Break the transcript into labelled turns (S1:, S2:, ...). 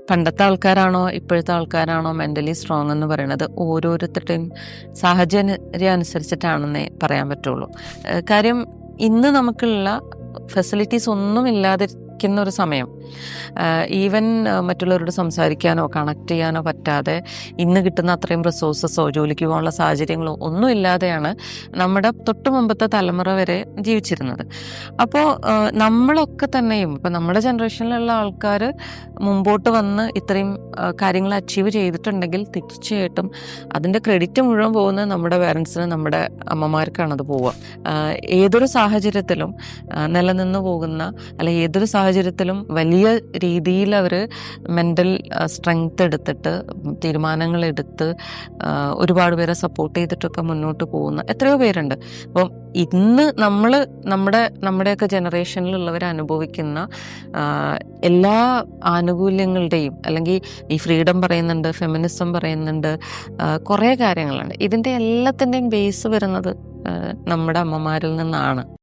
S1: പണ്ടത്തെ ആൾക്കാരാണോ ഇപ്പോഴത്തെ ആൾക്കാരാണോ mentally strong എന്ന് പറയുന്നത് ഓരോരുത്തരുടെയും സാഹചര്യം അനുസരിച്ചിട്ടാണെന്നേ പറയാൻ പറ്റുള്ളൂ. കാര്യം ഇന്ന് നമുക്കുള്ള ഫെസിലിറ്റീസ് ഒന്നും ഇല്ലാതിരിക്കുന്ന ഒരു സമയം, ഈവൻ മറ്റുള്ളവരോട് സംസാരിക്കാനോ കണക്ട് ചെയ്യാനോ പറ്റാതെ ഇന്ന് കിട്ടുന്ന അത്രയും റിസോഴ്സസോ ജോലിക്ക് പോകാനുള്ള സാഹചര്യങ്ങളോ ഒന്നും ഇല്ലാതെയാണ് നമ്മുടെ തൊട്ട് മുമ്പത്തെ തലമുറ വരെ ജീവിച്ചിരുന്നത്. അപ്പോൾ നമ്മളൊക്കെ തന്നെയും ഇപ്പം നമ്മുടെ ജനറേഷനിലുള്ള ആൾക്കാർ മുമ്പോട്ട് വന്ന് ഇത്രയും കാര്യങ്ങൾ അച്ചീവ് ചെയ്തിട്ടുണ്ടെങ്കിൽ തീർച്ചയായിട്ടും അതിൻ്റെ ക്രെഡിറ്റ് മുഴുവൻ പോകുന്നത് നമ്മുടെ പേരൻസിന്, നമ്മുടെ അമ്മമാർക്കാണത് പോവുക. ഏതൊരു സാഹചര്യത്തിലും നിലനിന്ന് പോകുന്ന, അല്ല ഏതൊരു സാഹചര്യത്തിലും വലിയ രീതിയിൽ അവർ മെൻ്റൽ സ്ട്രെങ്ത് എടുത്തിട്ട് തീരുമാനങ്ങൾ എടുത്ത് ഒരുപാട് പേരെ സപ്പോർട്ട് ചെയ്തിട്ടൊക്കെ മുന്നോട്ട് പോകുന്ന എത്രയോ പേരുണ്ട്. അപ്പം ഇന്ന് നമ്മുടെയൊക്കെ ജനറേഷനിലുള്ളവർ അനുഭവിക്കുന്ന എല്ലാ ആനുകൂല്യങ്ങളുടെയും, അല്ലെങ്കിൽ ഈ ഫ്രീഡം പറയുന്നുണ്ട്, ഫെമിനിസം പറയുന്നുണ്ട്, കുറേ കാര്യങ്ങളുണ്ട്. ഇതിൻ്റെ എല്ലാത്തിൻ്റെയും ബേസ് വരുന്നത് നമ്മുടെ അമ്മമാരിൽ നിന്നാണ്.